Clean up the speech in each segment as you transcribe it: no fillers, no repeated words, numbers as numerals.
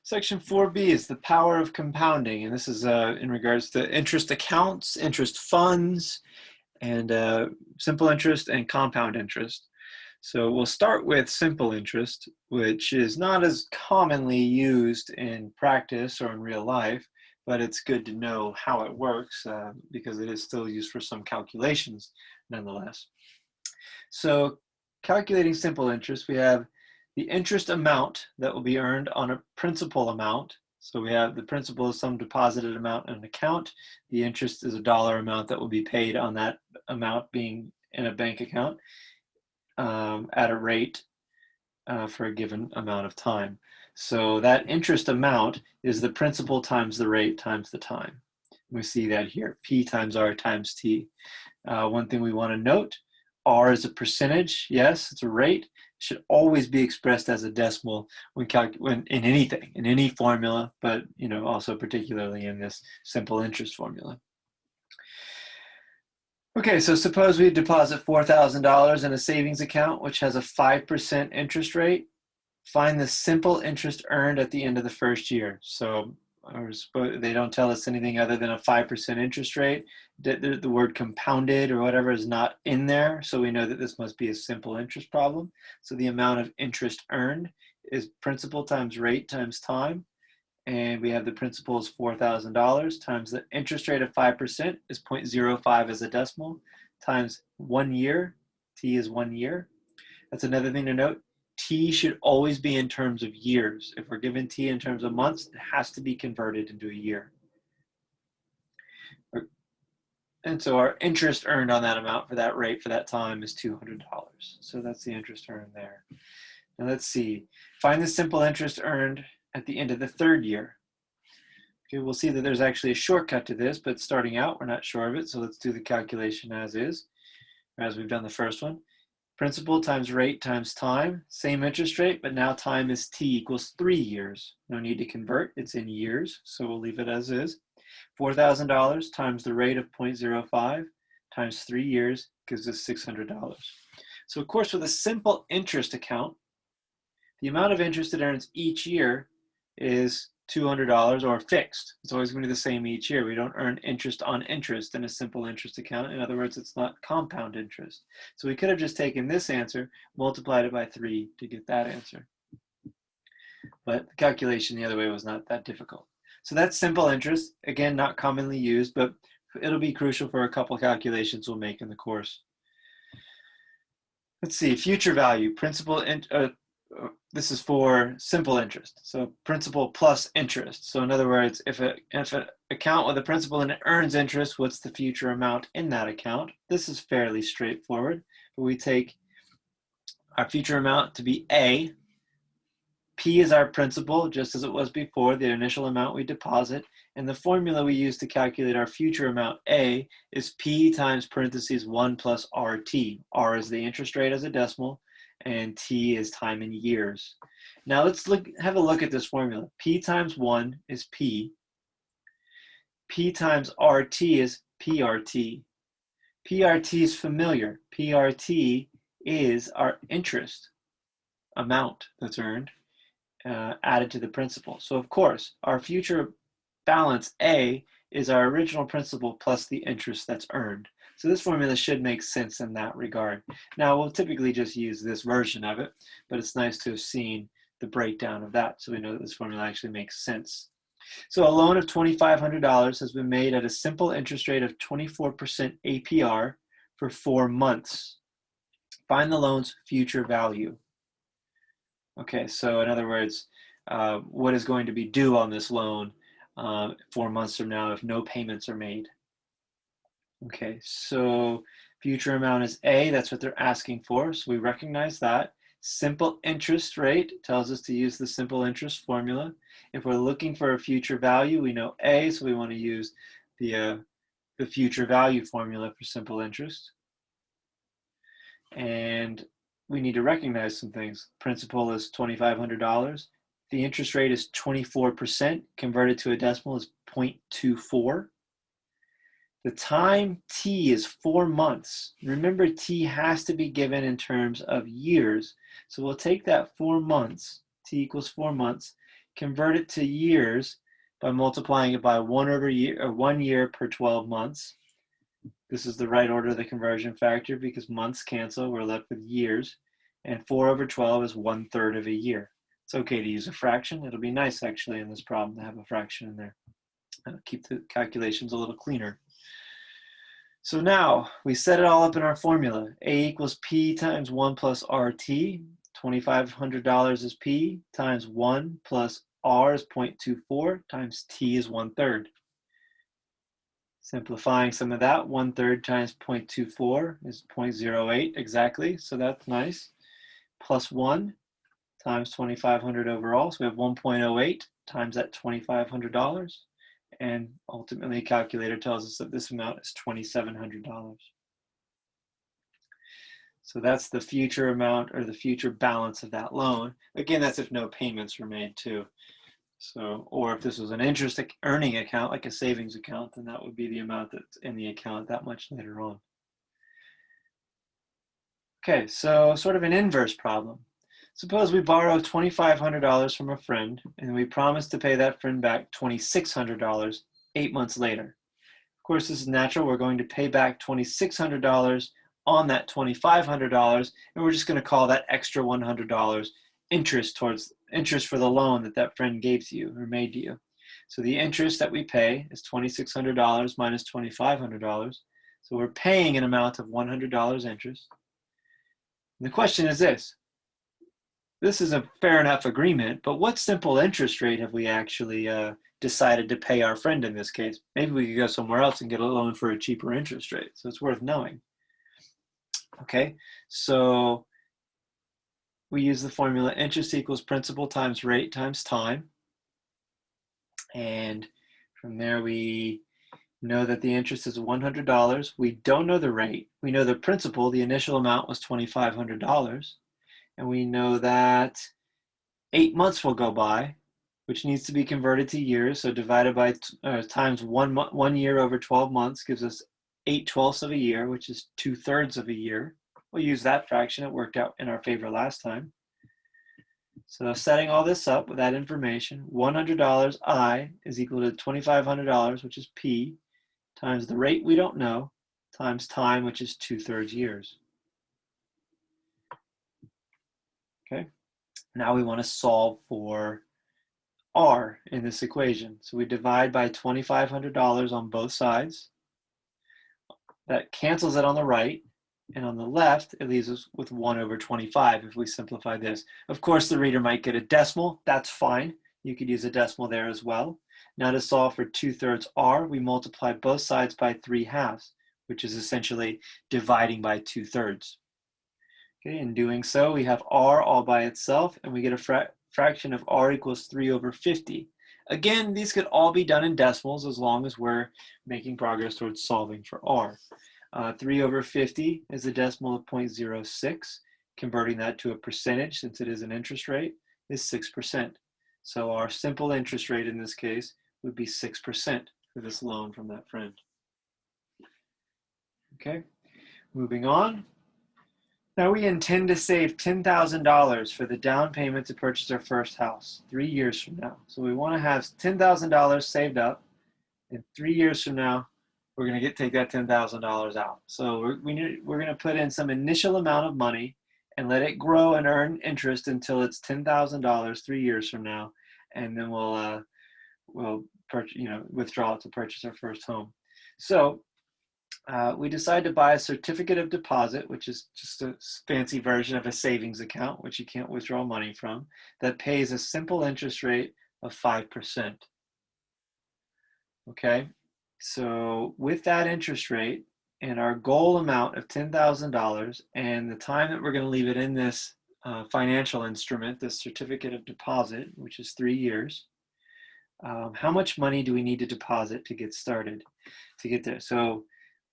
Section 4B is the power of compounding, and this is in regards to interest accounts, interest funds, and simple interest and compound interest. So we'll start with simple interest, which is not as commonly used in practice or in real life, but it's good to know how it works because it is still used for some calculations nonetheless. So calculating simple interest, we have the interest amount that will be earned on a principal amount. So we have the principal is some deposited amount in an account. The interest is a dollar amount that will be paid on that amount being in a bank account at a rate for a given amount of time. So that interest amount is the principal times the rate times the time. We see that here, P times R times T. One thing we want to note, R is a percentage. Yes, it's a rate. It should always be expressed as a decimal when in anything, in any formula, but also particularly in this simple interest formula. Okay, so suppose we deposit $4,000 in a savings account which has a 5% interest rate. Find the simple interest earned at the end of the first year. So they don't tell us anything other than a 5% interest rate. The word compounded or whatever is not in there, so we know that this must be a simple interest problem. So the amount of interest earned is principal times rate times time, and we have the principal is $4,000 times the interest rate of 5% is 0.05 as a decimal times 1 year. T is 1 year. That's another thing to note. T should always be in terms of years. If we're given T in terms of months, it has to be converted into a year. And so our interest earned on that amount for that rate for that time is $200. So that's the interest earned there. Now let's see. Find the simple interest earned at the end of the third year. Okay, we'll see that there's actually a shortcut to this, but starting out, we're not sure of it. So let's do the calculation as is, as we've done the first one. Principal times rate times time, same interest rate, but now time is T equals 3 years. No need to convert, it's in years, so we'll leave it as is. $4,000 times the rate of 0.05 times 3 years gives us $600. So of course, with a simple interest account, the amount of interest it earns each year is $200 or fixed. It's always going to be the same each year. We don't earn interest on interest in a simple interest account. In other words, it's not compound interest. So we could have just taken this answer, multiplied it by 3 to get that answer. But the calculation the other way was not that difficult. So that's simple interest. Again, not commonly used, but it'll be crucial for a couple calculations we'll make in the course. Let's see, future value, principal, this is for simple interest. So principal plus interest. So in other words, if an account with a principal and it earns interest, what's the future amount in that account? This is fairly straightforward, but we take our future amount to be A. P is our principal, just as it was before, the initial amount we deposit. And the formula we use to calculate our future amount, A, is P times parentheses 1 plus RT. R is the interest rate as a decimal, and T is time in years. Now let's have a look at this formula. P times 1 is P. P times RT is PRT. PRT is familiar. PRT is our interest amount that's earned added to the principal. So of course, our future balance A is our original principal plus the interest that's earned. So this formula should make sense in that regard. Now we'll typically just use this version of it, but it's nice to have seen the breakdown of that so we know that this formula actually makes sense. So a loan of $2,500 has been made at a simple interest rate of 24% APR for 4 months. Find the loan's future value. Okay, so in other words, what is going to be due on this loan 4 months from now if no payments are made? Okay, so future amount is A, that's what they're asking for, so we recognize that. Simple interest rate tells us to use the simple interest formula. If we're looking for a future value, we know A, so we want to use the future value formula for simple interest. And we need to recognize some things. Principal is $2,500. The interest rate is 24%. Converted to a decimal is 0.24. The time T is 4 months. Remember, T has to be given in terms of years. So we'll take that 4 months, T equals 4 months, convert it to years by multiplying it by 1 year per 12 months. This is the right order of the conversion factor because months cancel, we're left with years. And 4/12 is 1/3 of a year. It's okay to use a fraction. It'll be nice actually in this problem to have a fraction in there. Keep the calculations a little cleaner. So now we set it all up in our formula. A equals P times 1 plus RT. $2,500 is P times 1 plus R is 0.24 times T is 1/3. Simplifying some of that, 1/3 times 0.24 is 0.08 exactly, so that's nice. Plus 1 times 2,500 overall, so we have 1.08 times that $2,500. And ultimately, a calculator tells us that this amount is $2,700. So that's the future amount or the future balance of that loan. Again, that's if no payments were made too. So, or if this was an interest earning account, like a savings account, then that would be the amount that's in the account that much later on. Okay, so sort of an inverse problem. Suppose we borrow $2,500 from a friend and we promise to pay that friend back $2,600 8 months later. Of course, this is natural. We're going to pay back $2,600 on that $2,500, and we're just going to call that extra $100 interest for the loan that friend gave to you or made to you. So the interest that we pay is $2,600 minus $2,500. So we're paying an amount of $100 interest. And the question is this. This is a fair enough agreement, but what simple interest rate have we actually decided to pay our friend in this case? Maybe we could go somewhere else and get a loan for a cheaper interest rate. So it's worth knowing. Okay, so we use the formula interest equals principal times rate times time. And from there we know that the interest is $100. We don't know the rate. We know the principal, the initial amount was $2,500. And we know that 8 months will go by, which needs to be converted to years. So divided by times 1 year over 12 months gives us 8/12 of a year, which is 2/3 of a year. We'll use that fraction. It worked out in our favor last time. So setting all this up with that information, $100 I is equal to $2,500, which is P, times the rate we don't know, times time, which is 2/3 years. Okay, now we want to solve for R in this equation. So we divide by $2,500 on both sides. That cancels it on the right, and on the left, it leaves us with 1/25 if we simplify this. Of course, the reader might get a decimal. That's fine. You could use a decimal there as well. Now to solve for 2/3 R, we multiply both sides by 3/2, which is essentially dividing by 2/3. Okay, in doing so, we have R all by itself, and we get a fraction of R equals 3/50. Again, these could all be done in decimals as long as we're making progress towards solving for R. 3/50 is a decimal of 0.06. Converting that to a percentage, since it is an interest rate, is 6%. So our simple interest rate in this case would be 6% for this loan from that friend. Okay, moving on. Now we intend to save $10,000 for the down payment to purchase our first house 3 years from now. So we want to have $10,000 saved up, and 3 years from now, we're going to take that $10,000 out. So we're going to put in some initial amount of money and let it grow and earn interest until it's $10,000 3 years from now, and then we'll withdraw it to purchase our first home. So we decide to buy a certificate of deposit, which is just a fancy version of a savings account, which you can't withdraw money from, that pays a simple interest rate of 5%. Okay, so with that interest rate and our goal amount of $10,000 and the time that we're going to leave it in this financial instrument, this certificate of deposit, which is 3 years, how much money do we need to deposit to get started, to get there? So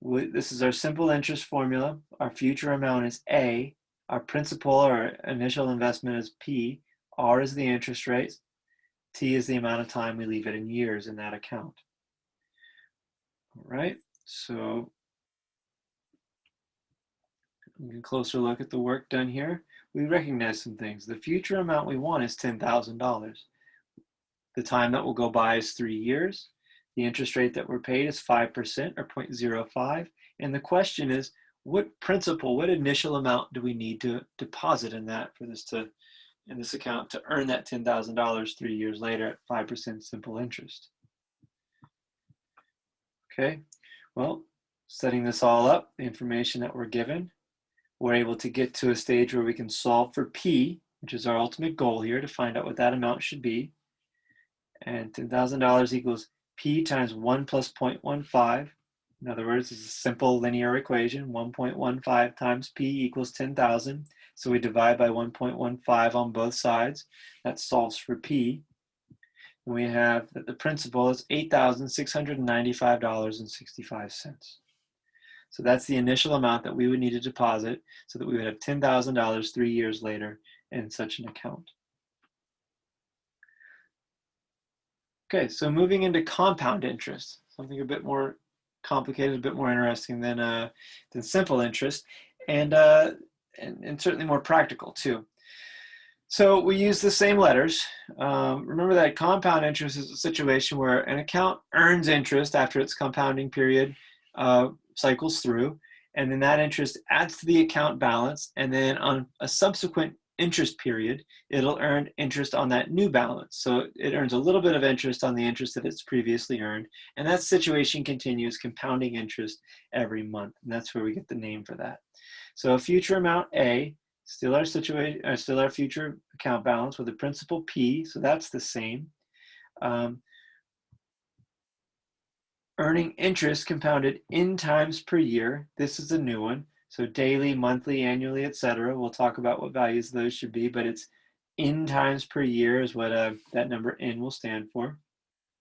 this is our simple interest formula. Our future amount is A. Our principal or initial investment is P. R is the interest rate. T is the amount of time we leave it in years in that account. All right, so a closer look at the work done here. We recognize some things. The future amount we want is $10,000. The time that will go by is 3 years. The interest rate that we're paid is 5% or 0.05. And the question is, what principal, what initial amount do we need to deposit in that for this to, in this account to earn that $10,000 3 years later at 5% simple interest? Okay, well, setting this all up, the information that we're given, we're able to get to a stage where we can solve for P, which is our ultimate goal here, to find out what that amount should be. And $10,000 equals P times 1 plus 0.15. In other words, it's a simple linear equation. 1.15 times P equals 10,000. So we divide by 1.15 on both sides. That solves for P. And we have that the principal is $8,695.65. So that's the initial amount that we would need to deposit so that we would have $10,000 3 years later in such an account. Okay, so moving into compound interest, something a bit more complicated, a bit more interesting than simple interest, and certainly more practical too. So we use the same letters. Remember that compound interest is a situation where an account earns interest after its compounding period cycles through, and then that interest adds to the account balance, and then on a subsequent interest period, it'll earn interest on that new balance. So it earns a little bit of interest on the interest that it's previously earned, and that situation continues compounding interest every month, and that's where we get the name for that. So future amount A, still our future account balance with a principal P, so that's the same. Earning interest compounded in times per year. This is a new one. So daily, monthly, annually, etc. We'll talk about what values those should be, but it's in times per year is what that number in will stand for.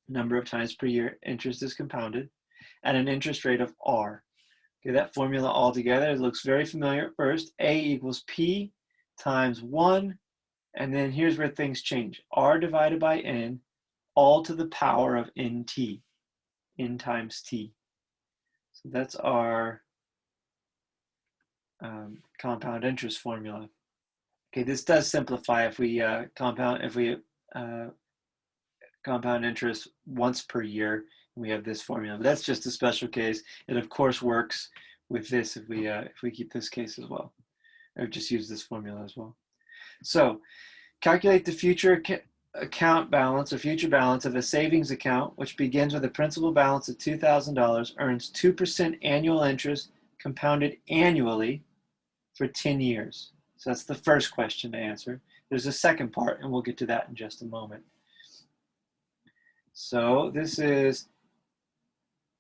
Number of times per year interest is compounded at an interest rate of R. Okay, that formula all together, it looks very familiar at first. A equals P times 1, and then here's where things change. R divided by N, all to the power of NT, N times T. So that's our compound interest formula. Okay, this does simplify if we compound interest once per year. We have this formula, but that's just a special case. It of course works with this if we keep this case as well, or just use this formula as well. So calculate the future account balance or future balance of a savings account which begins with a principal balance of $2,000, earns 2% annual interest compounded annually for 10 years. So that's the first question to answer. There's a second part, and we'll get to that in just a moment. So this is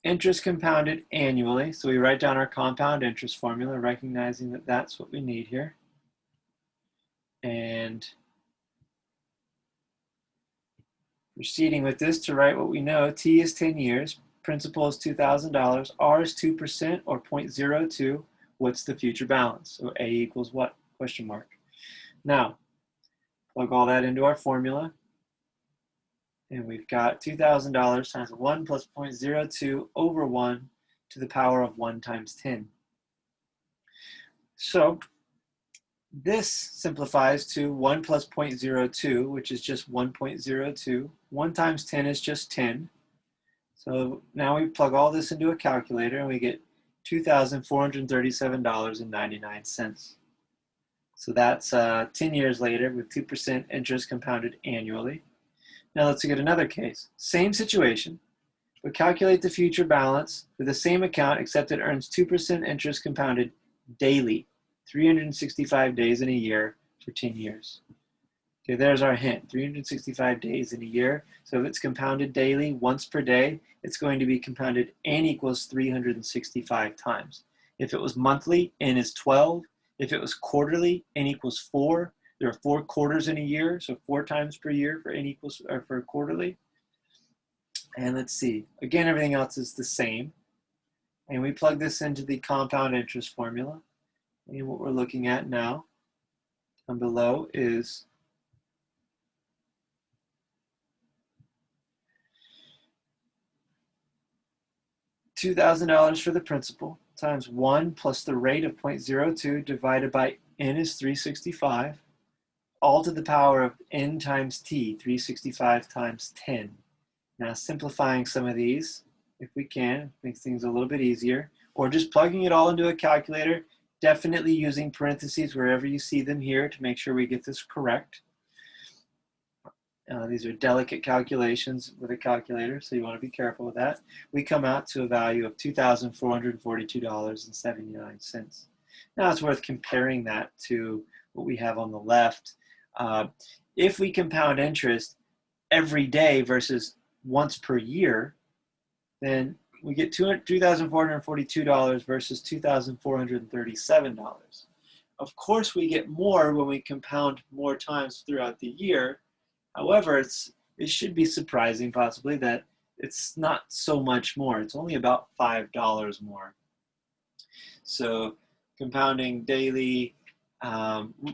interest compounded annually. So we write down our compound interest formula, recognizing that that's what we need here. And proceeding with this to write what we know, T is 10 years, principal is $2,000, R is 2% or 0.02. What's the future balance? So A equals what? Question mark. Now, plug all that into our formula. And we've got $2,000 times 1 plus 0.02 over 1 to the power of 1 times 10. So this simplifies to 1 plus 0.02, which is just 1.02. 1 times 10 is just 10. So now we plug all this into a calculator and we get $2,437.99. So that's 10 years later with 2% interest compounded annually. Now let's look at another case. Same situation, but calculate the future balance for the same account except it earns 2% interest compounded daily, 365 days in a year for 10 years. Okay, there's our hint, 365 days in a year. So if it's compounded daily, once per day, it's going to be compounded N equals 365 times. If it was monthly, N is 12. If it was quarterly, N equals 4. There are 4 quarters in a year, so 4 times per year for N equals, or for quarterly. And let's see, again, everything else is the same. And we plug this into the compound interest formula. And what we're looking at now, down below, is $2,000 for the principal times 1 plus the rate of 0.02 divided by N is 365. all to the power of n times t, 365 times 10. Now simplifying some of these, if we can, makes things a little bit easier, or just plugging it all into a calculator, definitely using parentheses wherever you see them here to make sure we get this correct. These are delicate calculations with a calculator, so you want to be careful with that. We come out to a value of $2,442.79. Now it's worth comparing that to what we have on the left. If we compound interest every day versus once per year, then we get $2,442 versus $2,437. Of course, we get more when we compound more times throughout the year. However, it should be surprising possibly that it's not so much more. It's only about $5 more. So compounding daily,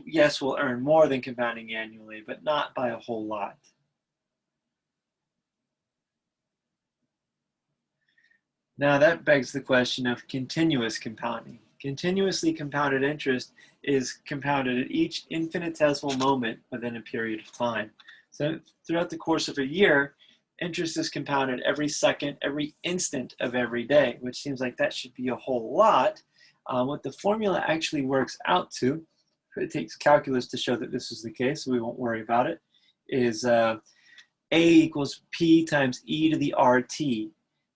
yes, we'll earn more than compounding annually, but not by a whole lot. Now that begs the question of continuous compounding. Continuously compounded interest is compounded at each infinitesimal moment within a period of time. So throughout the course of a year, interest is compounded every second, every instant of every day, which seems like that should be a whole lot. What the formula actually works out to, it takes calculus to show that this is the case, so we won't worry about it, is A equals P times e to the RT.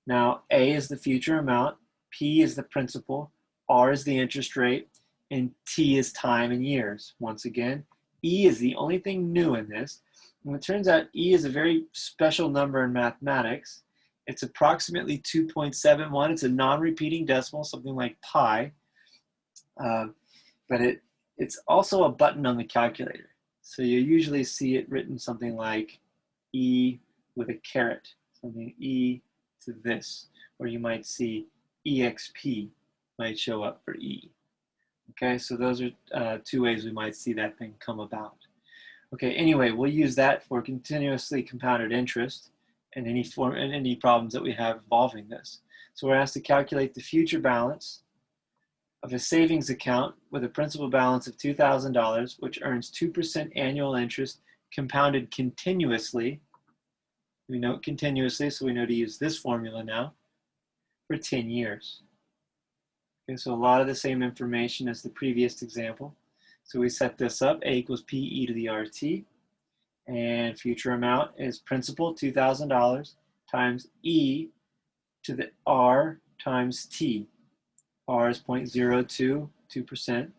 Now, A is the future amount, P is the principal, R is the interest rate, and T is time in years. Once again, E is the only thing new in this. And it turns out E is a very special number in mathematics. It's approximately 2.71. It's a non-repeating decimal, something like pi. But it's also a button on the calculator. So you usually see it written something like E with a caret, something E to this, or you might see EXP might show up for E. Okay, so those are two ways we might see that thing come about. Okay, anyway, we'll use that for continuously compounded interest and any problems that we have involving this. So we're asked to calculate the future balance of a savings account with a principal balance of $2,000, which earns 2% annual interest compounded continuously. We note continuously, so we know to use this formula now for 10 years. Okay, so a lot of the same information as the previous example. So we set this up, A equals P e to the RT, and future amount is principal, $2,000, times E to the R times T. R is 0.02, 2%.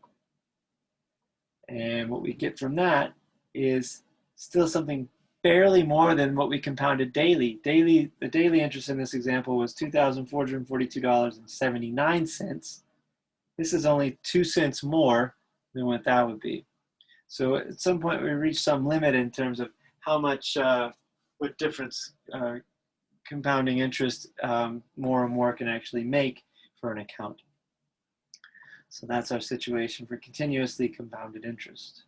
And what we get from that is still something barely more than what we compounded daily. The daily interest in this example was $2,442.79. This is only 2 cents more than what that would be. So at some point we reach some limit in terms of how much, what difference compounding interest more and more can actually make for an account. So that's our situation for continuously compounded interest.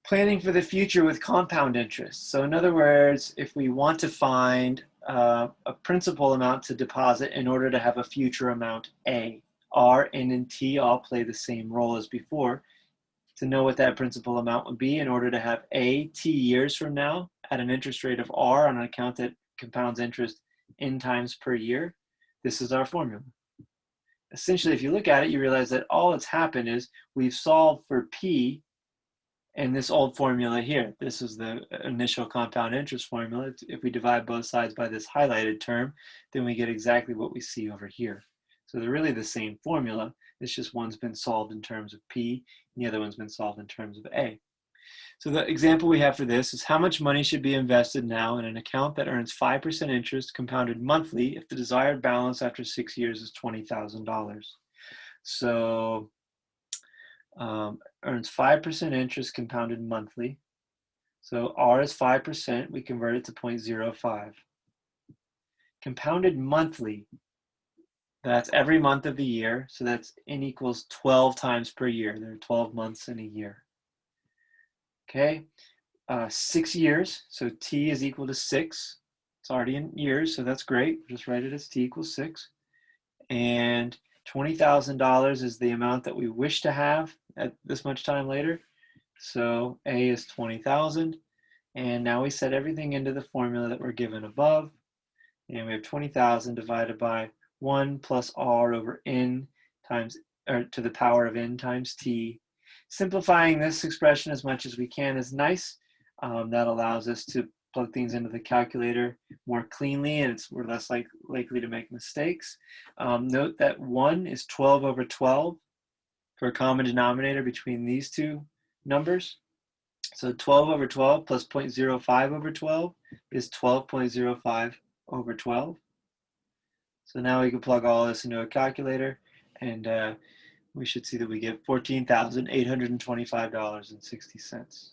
Planning for the future with compound interest. So in other words, if we want to find a principal amount to deposit in order to have a future amount A, R, N, and T all play the same role as before. To know what that principal amount would be in order to have A, T years from now at an interest rate of R on an account that compounds interest N times per year, this is our formula. Essentially, if you look at it, you realize that all that's happened is we've solved for P in this old formula here. This is the initial compound interest formula. If we divide both sides by this highlighted term, then we get exactly what we see over here. So they're really the same formula. It's just one's been solved in terms of P, and the other one's been solved in terms of A. So the example we have for this is how much money should be invested now in an account that earns 5% interest compounded monthly if the desired balance after 6 years is $20,000. So earns 5% interest compounded monthly. So R is 5%, we convert it to 0.05. Compounded monthly, that's every month of the year, so that's N equals 12 times per year. There are 12 months in a year. Okay, 6 years, so T is equal to 6. It's already in years, so that's great. Just write it as T equals 6. And $20,000 is the amount that we wish to have at this much time later. So A is 20,000. And now we set everything into the formula that we're given above. And we have 20,000 divided by 1 plus R over N times, or to the power of N times T. Simplifying this expression as much as we can is nice. That allows us to plug things into the calculator more cleanly, and we're less likely to make mistakes. Note that 1 is 12 over 12 for a common denominator between these two numbers. So 12 over 12 plus 0.05 over 12 is 12.05 over 12. So now we can plug all this into a calculator, and we should see that we get $14,825.60.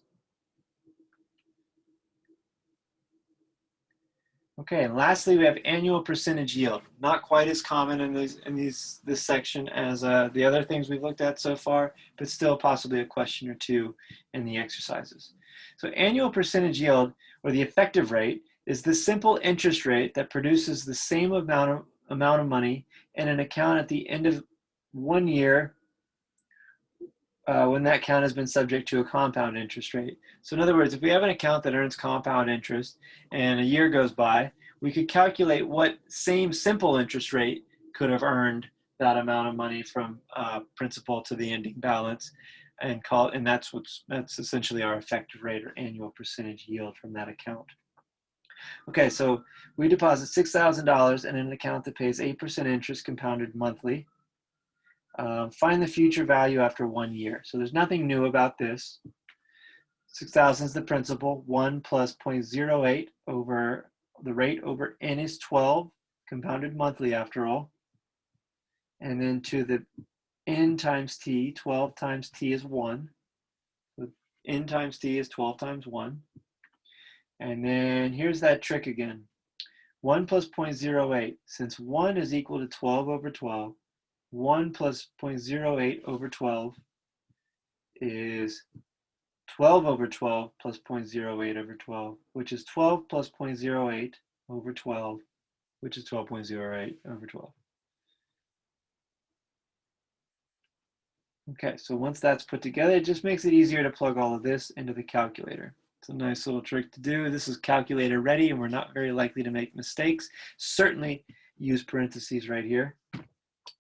Okay, and lastly, we have annual percentage yield. Not quite as common in this section as the other things we've looked at so far, but still possibly a question or two in the exercises. So annual percentage yield, or the effective rate, is the simple interest rate that produces the same amount of money in an account at the end of 1 year when that account has been subject to a compound interest rate. So in other words, if we have an account that earns compound interest and a year goes by, we could calculate what same simple interest rate could have earned that amount of money from principal to the ending balance, and that's essentially our effective rate or annual percentage yield from that account. Okay, so we deposit $6,000 in an account that pays 8% interest compounded monthly. Find the future value after 1 year. So there's nothing new about this. 6,000 is the principal. 1 plus 0.08 over the rate over N is 12, compounded monthly after all. And then to the N times T, 12 times T is 1. So N times T is 12 times 1. And then here's that trick again. 1 plus 0.08. Since 1 is equal to 12 over 12, 1 plus 0.08 over 12 is 12 over 12 plus 0.08 over 12, which is 12 plus 0.08 over 12, which is 12.08 over 12. Okay, so once that's put together, it just makes it easier to plug all of this into the calculator. It's a nice little trick to do. This is calculator ready, and we're not very likely to make mistakes. Certainly use parentheses right here.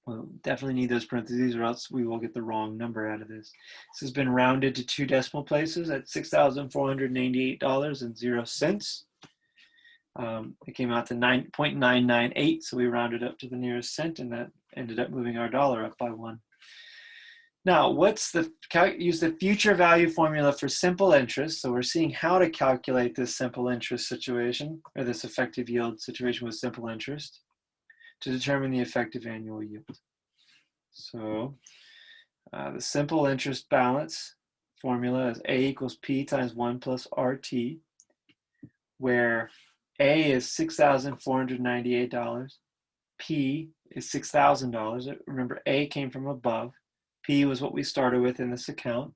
We'll definitely need those parentheses, or else we will get the wrong number out of this. This has been rounded to 2 decimal places at $6,498.00. It came out to 9.998, so we rounded up to the nearest cent, and that ended up moving our dollar up by 1. Now, use the future value formula for simple interest. So we're seeing how to calculate this simple interest situation, or this effective yield situation with simple interest, to determine the effective annual yield. So the simple interest balance formula is A equals P times 1 plus RT, where A is $6,498, P is $6,000. Remember, A came from above. P was what we started with in this account.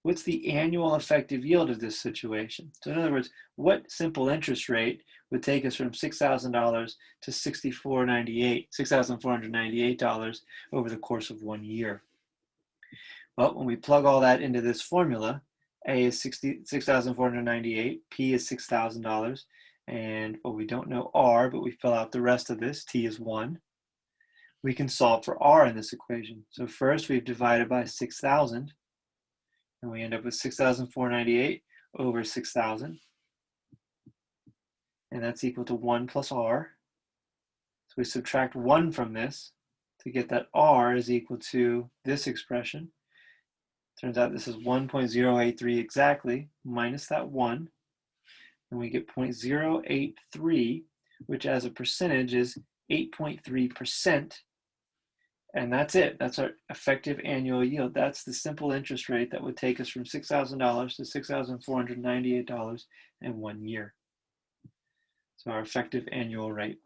What's the annual effective yield of this situation? So in other words, what simple interest rate would take us from $6,000 to $6,498 over the course of 1 year? Well, when we plug all that into this formula, A is $6,498, P is $6,000, and well, we don't know R, but we fill out the rest of this. T is 1. We can solve for R in this equation. So first we've divided by 6,000, and we end up with 6,498 over 6,000. And that's equal to 1 plus R. So we subtract 1 from this to get that R is equal to this expression. Turns out this is 1.083 exactly, minus that 1. And we get 0.083, which as a percentage is 8.3%. And that's it. That's our effective annual yield. That's the simple interest rate that would take us from $6,000 to $6,498 in 1 year. So our effective annual rate.